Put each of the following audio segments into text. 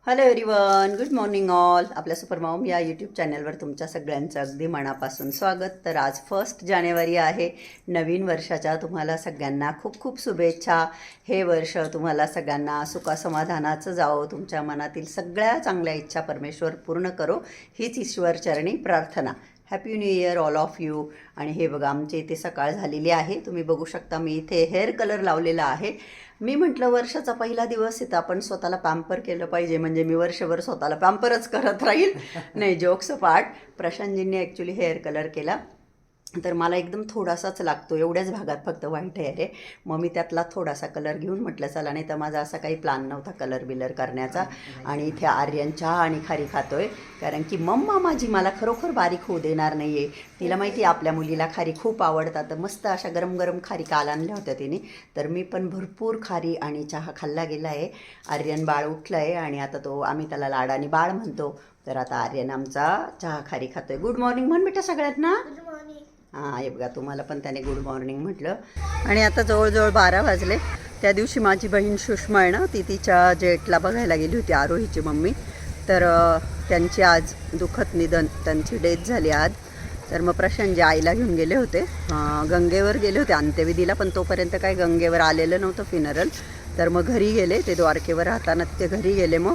Hello everyone, good morning all. आपल्या super Maugham या YouTube चॅनलवर तुमच्या सगळ्यांचं अगदी मनापासून स्वागत. तर आज 1 जानेवारी आहे. नवीन वर्षाच्या तुम्हाला सगळ्यांना खूप खूप शुभेच्छा. हे वर्ष तुम्हाला सगळ्यांना सुखासमाधानाचं जावो. तुमच्या मनातील सगळ्या चांगल्या इच्छा परमेश्वर पूर्ण करो, हीच ईश्वरचरणी प्रार्थना. Happy new year all of you. आणि हे बघा, आमच्या इथे सकाळ झालेली आहे. तुम्ही बघू शकता, मी इथे हेअर कलर लावलेला आहे. मी म्हटलं वर्षाचा पहिला दिवस आहे तर आपण स्वतःला पॅम्पर केलं पाहिजे, म्हणजे मी वर्षभर स्वतःला पॅम्परच करत राहील. नाही, जोक्स पार्ट. प्रशांतजींनी ॲक्च्युली हेअर कलर केला, तर मला एकदम थोडासाच लागतो. एवढ्याच भागात फक्त व्हाईट हेअर आहे. मग मी त्यातला थोडासा कलर घेऊन म्हटलं चला, नाही तर माझा असा काही प्लॅन नव्हता कलर बिलर करण्याचा. आणि इथे आर्यन चहा आणि खारी खातोय, कारण की मम्मा माझी मला खरोखर बारीक होऊ देणार नाही आहे. तिला माहिती आहे आपल्या मुलीला खारी खूप आवडतात. तर मस्त अशा गरम गरम खारी काल आणल्या होत्या तिने, तर मी पण भरपूर खारी आणि चहा खाल्ला गेला आहे. आर्यन बाळ उठलं आहे आणि आता तो, आम्ही त्याला लाडाने बाळ म्हणतो, तर आता आर्यन आमचा चहा खारी खातोय. गुड मॉर्निंग म्हण बेटा सगळ्यांना. हां, हे बघा, तुम्हाला पण त्याने गुड मॉर्निंग म्हटलं. आणि आता जवळजवळ 12 वाजले. त्या दिवशी माझी बहीण सुषमा आहे ना, ती तिच्या जेटला बघायला गेली होती, आरोहीची मम्मी. तर त्यांची आज दुःखद निधन, त्यांची डेथ झाली आज. तर मग प्रशांतजी आईला घेऊन गेले होते, गंगेवर गेले होते अंत्यविधीला, पण तोपर्यंत काय गंगेवर आलेलं नव्हतं फिनरल. तर मग घरी गेले, ते द्वारकेवर राहताना ते घरी गेले मग.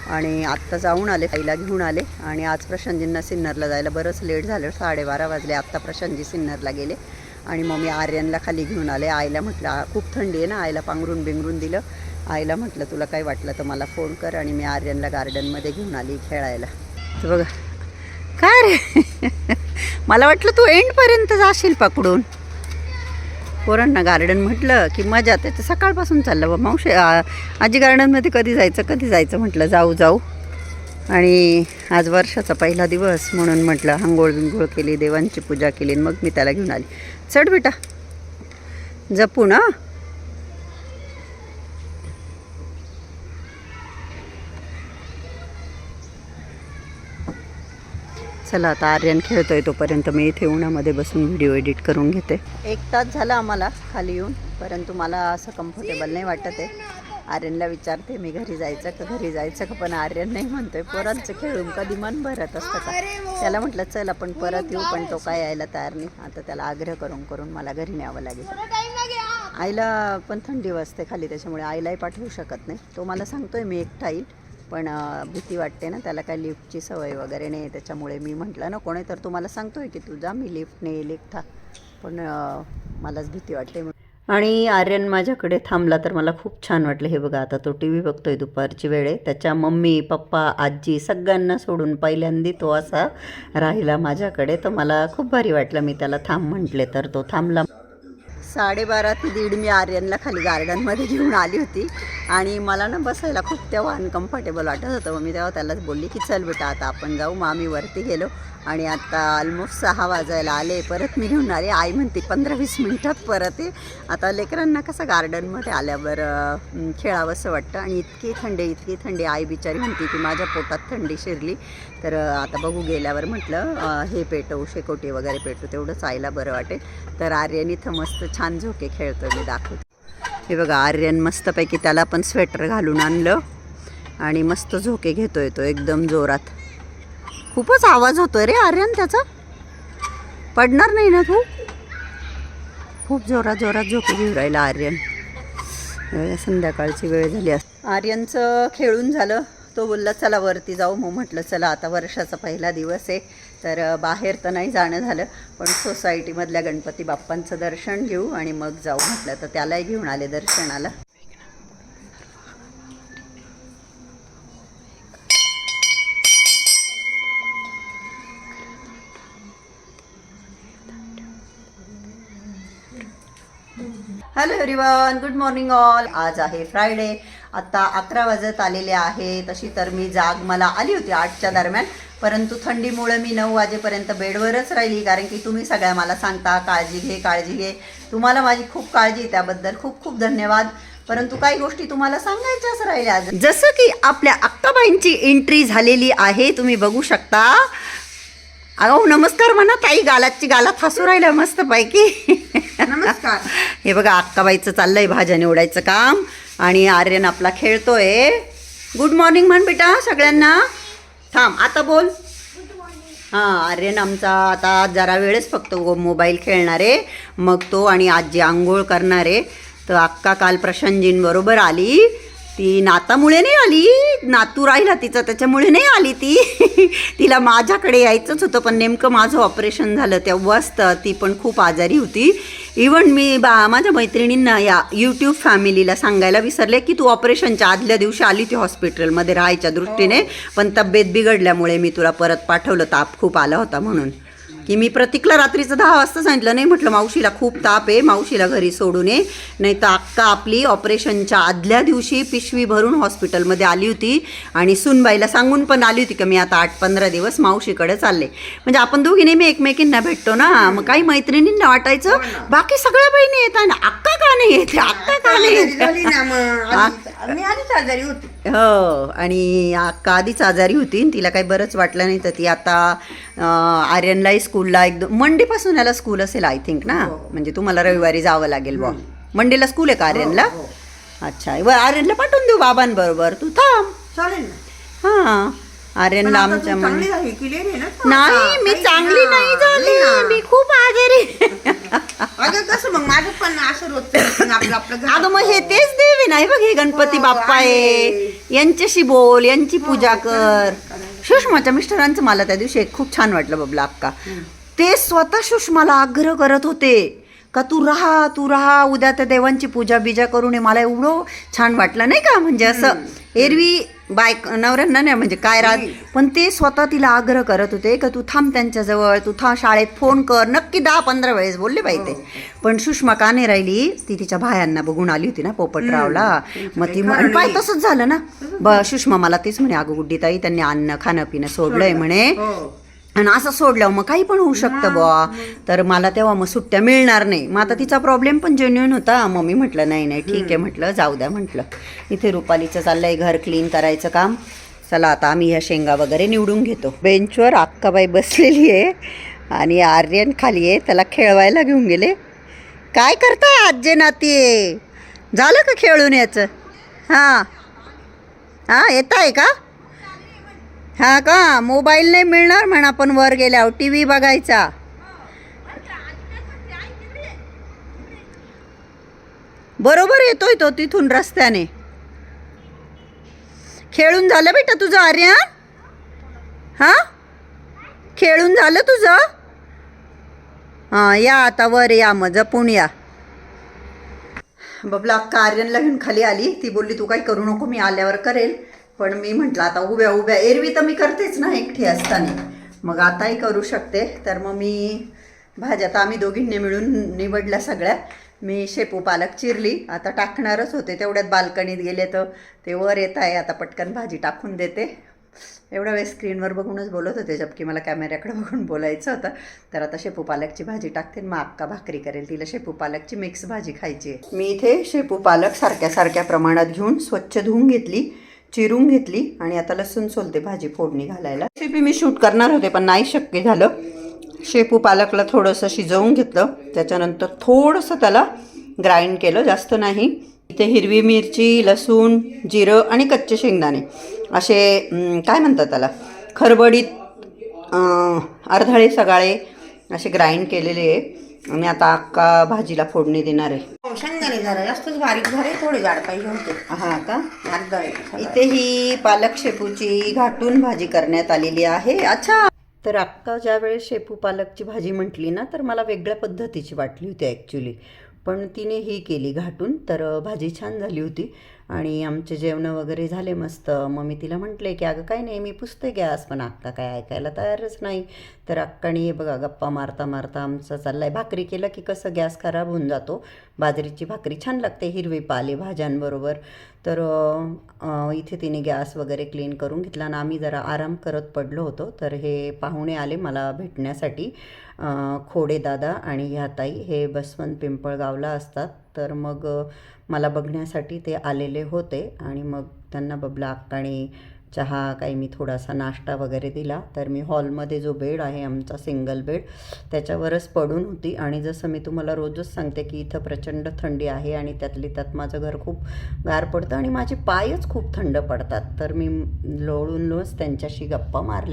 आणि आत्ता जाऊन आले, आईला घेऊन आले. आणि आज प्रशांतजींना सिन्नरला जायला बरंच लेट झालं, 12:30 वाजले. आत्ता प्रशांतजी सिन्नरला गेले आणि मग मी आर्यनला खाली घेऊन आले. आईला म्हटलं, खूप थंडी आहे ना, आईला पांघरून बिंगरून दिलं. आईला म्हटलं तुला काही वाटलं तर मला फोन कर. आणि मी आर्यनला गार्डनमध्ये घेऊन आली खेळायला. तर बघा काय रे मला वाटलं तू एंडपर्यंत जाशील पकडून. पोरांना गार्डन म्हटलं की मजा. त्याचं सकाळपासून चाललं बा, मावशी आजी गार्डनमध्ये कधी जायचं म्हटलं जाऊ. आणि आज वर्षाचा पहिला दिवस म्हणून म्हटलं आंघोळ बिंघोळ केली, देवांची पूजा केली, मग मी त्याला घेऊन आली. चढ बेटा, जपू ना. चला आता आर्यन खेळतोय, तोपर्यंत मी इथे उन्हामध्ये बसून व्हिडिओ एडिट करून घेते. 1 तास झाला आम्हाला खाली येऊन, परंतु मला असं कम्फर्टेबल नाही वाटत आहे. आर्यनला विचारते मी घरी जायचं का, पण आर्यन नाही म्हणतोय. पोरांचं खेळून कधी मन भरत असतं का. त्याला म्हटलं चल आपण परत येऊ, पण तो काय यायला तयार नाही. आता त्याला आग्रह करून मला घरी न्यावं लागेल. आईला पण थंडी वाजते खाली, त्याच्यामुळे आईलाही पाठवू शकत नाही. तो मला सांगतोय मी एकटा येईल, पण भीती वाटते ना, त्याला काय लिफ्टची सवय वगैरे नाही. त्याच्यामुळे मी म्हटलं ना, कोणी तर तुम्हाला सांगतोय की तू जा, मी लिफ्टने येईल एकटा, पण मलाच भीती वाटते. आणि आर्यन माझ्याकडे थांबला तर मला खूप छान वाटलं. हे बघा, आता तो टी व्ही बघतोय, दुपारची वेळ आहे. त्याच्या मम्मी पप्पा आजी सगळ्यांना सोडून पहिल्यांदा तो असा राहिला माझ्याकडे, तर मला खूप भारी वाटलं. मी त्याला थांब म्हटले तर तो थांबला. 12:30 ते 1:30 मी आर्यनला खाली गार्डनमध्ये घेऊन आली होती. आणि मला ना बसायला खूप तेव्हा अनकम्फर्टेबल वाटत होतं. मग मी तेव्हा त्यालाच बोलली की चल बेटा आता आपण जाऊ. मग आम्ही वरती गेलो आणि आता ऑलमोस्ट 6 वाजायला आले. परत मी घेऊन आले. आई म्हणते 15-20 मिनटात परत आहे. आता लेकरांना कसं गार्डनमध्ये आल्यावर खेळावंसं वाटतं. आणि इतकी थंडी आई बिचारी म्हणते की माझ्या पोटात थंडी शिरली. तर आता बघू, गेल्यावर म्हटलं हे पेटवू, शेकोटी वगैरे पेटू, तेवढंच आईला बरं वाटेल. तर आर्यन इथं मस्त छान झोके खेळतोय, मी दाखवते. हे बघा, आर्यन मस्तपैकी त्याला पण स्वेटर घालून आणलं आणि मस्त झोके घेतोय तो एकदम जोरात. खूपच आवाज होतोय रे आर्यन त्याचा, पडणार नाही ना तू. खूप जोरात झोके घेऊन राहिला आर्यन. संध्याकाळची वेळ झाली. आर्यनचं खेळून झालं, तो बोलला चला वरती जाऊ. मग म्हटलं चला, आता वर्षाचा पहिला दिवस आहे, तर बाहेर तर नाही जाणं झालं, पण सोसायटीमधल्या गणपती बाप्पांचं दर्शन घेऊ आणि मग जाऊ म्हटलं. तर त्यालाही घेऊन आले दर्शनाला. Hello everyone, good morning all. आज आहे फ्रायडे. आता 11 वाजत आलेले आहे. तशी तर मी जाग मला आली होती 8च्या दरम्यान, परंतु थंडीमुळे मी 9 वाजेपर्यंत बेडवरच राहिली. कारण की तुम्ही सगळ्या मला सांगता काळजी घे. तुम्हाला माझी खूप काळजी, त्याबद्दल खूप खूप धन्यवाद. परंतु काही गोष्टी तुम्हाला सांगायच्याच राहिल्या. जसं की आपल्या अक्काबाईंची एंट्री झालेली आहे, तुम्ही बघू शकता. अहो नमस्कार म्हणा ताई, गालात हसू राहिला मस्त पैकी. नमस्कार. हे बघा, अक्काबाईचं चाललंय भाज्या निवडायचं काम आणि आर्यन आपला खेळतोय. गुड मॉर्निंग म्हण बेटा सगळ्यांना. थांब आता बोल. हां, आर्यन आमचा आता जरा वेळच फक्त मोबाईल खेळणार आहे, मग तो आणि आजी आंघोळ करणार आहे. तर अक्का काल प्रशांतजींबरोबर आली. ती नातामुळे नाही आली, नातू राहिला तिचा त्याच्यामुळे नाही आली ती. तिला माझ्याकडे यायचंच होतं, पण नेमकं माझं ऑपरेशन झालं तेव्हाच ती पण खूप आजारी होती. इवन मी माझ्या मैत्रिणींना या यूट्यूब फॅमिलीला सांगायला विसरले की तू ऑपरेशनच्या आदल्या दिवशी आली ती हॉस्पिटलमध्ये राहायच्या दृष्टीने, पण तब्येत बिघडल्यामुळे मी तुला परत पाठवलं, ताप खूप आला होता म्हणून. की मी प्रतीकला रात्रीचं 10 वाजता सांगितलं, नाही म्हटलं मावशीला खूप ताप आहे, मावशीला घरी सोडून ये. नाही तर अक्का आपली ऑपरेशनच्या आदल्या दिवशी पिशवी भरून हॉस्पिटलमध्ये आली होती आणि सुनबाईला सांगून पण आली होती की मी आता 8-15 दिवस मावशीकडे चालले. म्हणजे आपण दोघी नेहमी एकमेकींना भेटतो ना, मग काही मैत्रिणींना वाटायचं बाकी सगळ्या बहिणी येतात ना, अक्का का नाही येते, अक्का का नाही येते. हो, आणि अक्का आधीच आजारी होती, तिला काही बरंच वाटलं नाही. तर ती आता आर्यनलाही स्कूलला मंडेपासून याला स्कूल असेल आय थिंक ना, म्हणजे तुम्हाला रविवारी जावं लागेल बुवा. मंडेला स्कूल आहे का आर्यनला? अच्छा, व आर्यनला पाठवून देऊ बाबांबरोबर, तू थांब. चालेल ना. हां, आर्यनला आमच्या नाही, मी चांगली नाही झाली, मी खूप आजारी. कसं मग माझं पण असं रोजचं आपलं अगं मग हे तेच देवी नाही बघ, हे गणपती बाप्पा आहे, यांच्याशी बोल, यांची पूजा कर. सुषमाच्या मिस्टरांचं मला त्या दिवशी खूप छान वाटलं बबला अक्का. ते स्वतः सुषमाला आग्रह करत होते का तू राहा, उद्या त्या देवांची पूजा बिजा करून ये. मला एवढं छान वाटलं नाही का, म्हणजे असं एरवी नवऱ्यांना नाही म्हणजे काय पण ते स्वतः तिला आग्रह करत होते का तू थांब त्यांच्याजवळ, तू शाळेत फोन कर. नक्की 10-15 वेळेस बोलले पाहिजे. पण सुषमा का नाही राहिली, ती तिच्या भायांना बघून आली होती ना पोपटरावला. मग ती पाय तसंच झालं ना. सुषमा मला तेच म्हणे, अगं गुड्डीताई त्यांनी अन्न खाणं पिणं सोडलंय म्हणे, आणि असं सोडल्यावर मग काही पण होऊ शकतं बुवा. तर मला तेव्हा मग सुट्ट्या मिळणार नाही. मग आता तिचा प्रॉब्लेम पण जेन्युइन होता. मग मी म्हटलं नाही ठीक आहे, म्हटलं जाऊ द्या म्हटलं. इथे रुपालीचं चाललंय घर क्लीन करायचं काम. चला आता आम्ही ह्या शेंगा वगैरे निवडून घेतो. बेंचवर अक्काबाई बसलेली आहे आणि आर्यन खाली आहे, त्याला खेळवायला घेऊन गेले. काय करताय आज्जे नाती? झालं का खेळून याचं? हां येत आहे का? हा का, मोबाईल नाही मिळणार म्हणा, पण वर गेल्यावर टी व्ही बघायचा. बरोबर येतोय तो तिथून रस्त्याने. खेळून झालं बेटा तुझं आर्यन? हां, खेळून झालं तुझं? हां, या आता वर या, मग जपून या. बबला अक्का आर्यनला घेऊन खाली आली. ती बोलली तू काही करू नको, मी आल्यावर करेल. पण मी म्हटलं आता उभ्या एरवी तर मी करतेच ना एकटी असताना, मग आताही करू शकते. तर मग मी भाज्या आता आम्ही दोघींनी मिळून निवडल्या सगळ्या. मी शेपू पालक चिरली, आता टाकणारच होते, तेवढ्यात बाल्कनीत गेले तर ते वर येत आहे. आता पटकन भाजी टाकून देते. एवढा वेळ स्क्रीनवर बघूनच बोलत होते, जबकी मला कॅमेऱ्याकडे बघून बोलायचं होतं. तर आता शेपू पालकची भाजी टाकते, मग अक्का भाकरी करेल. तिला शेपू पालकची मिक्स भाजी खायची आहे. मी इथे शेपू पालक सारख्या प्रमाणात घेऊन स्वच्छ धुवून घेतली, चिरून घेतली आणि आता लसूण सोलते भाजी फोडणी घालायला. रेसिपी मी शूट करणार होते पण नाही शक्य झालं. शेपू पालकला थोडंसं शिजवून घेतलं, त्याच्यानंतर थोडंसं त्याला ग्राइंड केलं, जास्त नाही. इथे हिरवी मिरची, लसूण, जिरं आणि कच्चे शेंगदाणे असे काय म्हणतात त्याला, खरबडीत अर्धळे सगळे असे ग्राइंड केलेले आहे. आणि आता अक्का भाजीला फोडणी देणार आहे. शेंगदाणे जरा जास्तच बारीक झाले, थोडे जाड पाहिजे होते. हा का, इथे ही पालक शेपूची घाटून भाजी करण्यात आलेली आहे. अच्छा, तर अक्का ज्या वेळेस शेपू पालकची भाजी म्हटली ना, तर मला वेगळ्या पद्धतीची वाटली होती ॲक्च्युली, पण तिने ही केली घाटून. तर भाजी छान झाली होती आणि आमचे जेवणं वगैरे झाले मस्त. मग मी तिला म्हटले की अगं काही नाही, मी पुसते गॅस, पण अक्का काय ऐकायला तयारच नाही. तर अक्काने बघा गप्पा मारता मारता आमचा चाललाय. भाकरी केलं की कसं गॅस खराब होऊन जातो. बाजरीची भाकरी छान लागते हिरवी पालेभाज्यांबरोबर. तर इथे तिने गॅस वगैरे क्लीन करून घेतला आणि आम्ही जरा आराम करत पडलो होतो. तर हे पाहुणे आले मला भेटण्यासाठी, खोडे दादा आणि ह्या ताई, हे बसवंत पिंपळगावला असतात. तर मग मला बघण्यासाठी ते आलेले होते आणि मग त्यांना बबला अक्काने चहा काही मी थोडासा नाश्ता वगैरे दिला. तर मी हॉलमध्ये जो बेड आहे आमचा सिंगल बेड त्याच्यावरच पडून होती आणि जसं मी तुम्हाला रोजच सांगते की इथं प्रचंड थंडी आहे आणि त्यातली त्यात माझं घर खूप गार पडतं आणि माझे पायच खूप थंड पडतात. तर मी लोळूनच त्यांच्याशी गप्पा मारल्या.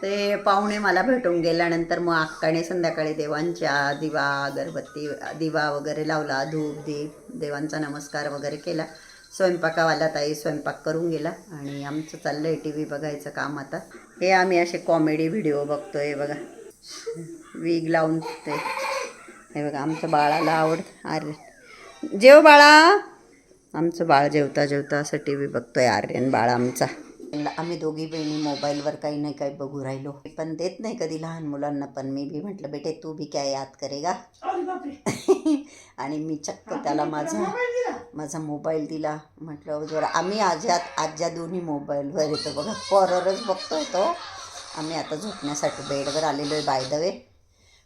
ते पाहुणे मला भेटून गेल्यानंतर मग अक्काने संध्याकाळी देवांच्या दिवा अगरबत्ती दिवा वगैरे लावला, धूप दीप देवांचा नमस्कार वगैरे केला. स्वयंपाकावाला ताई स्वयंपाक करून गेला आणि आमचं चाललं आहे टी व्ही बघायचं काम. आता हे आम्ही असे कॉमेडी व्हिडिओ बघतोय बघा, वीग लावून ते हे बघा. आमचं बाळाला आवडतं. आर्यन जेव बाळा. आमचं बाळ जेवता जेवता असं टी व्ही बघतोय आर्यन बाळ आमचा. आम्ही दोघी बहिणी मोबाईलवर काही नाही काही बघू राहिलो. पण देत नाही कधी लहान मुलांना, पण मी बी म्हटलं बेटे तू बी काय याद करेगा. आणि मी चक्क त्याला माझा मोबाईल दिला. म्हटलं जरा आम्ही आज्या दोन्ही मोबाईलवर येतो बघा, हॉररच बघतोय तो. आम्ही आता झोपण्यासाठी बेडवर आलेलो आहे. By the way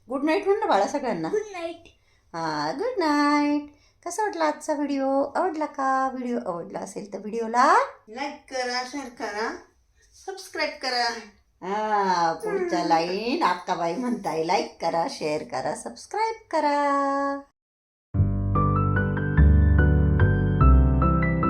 good night म्हण ना बाळा सगळ्यांना. Good night. हां गुड नाईट. कसा वाटला आजचा व्हिडिओ? आवडला का? व्हिडिओ आवडला असेल तर व्हिडिओला लाईक करा, शेअर करा, सबस्क्राईब करा. पुढच्या लाईन अक्काबाई म्हणताय लाईक करा, शेअर करा, सबस्क्राईब करा.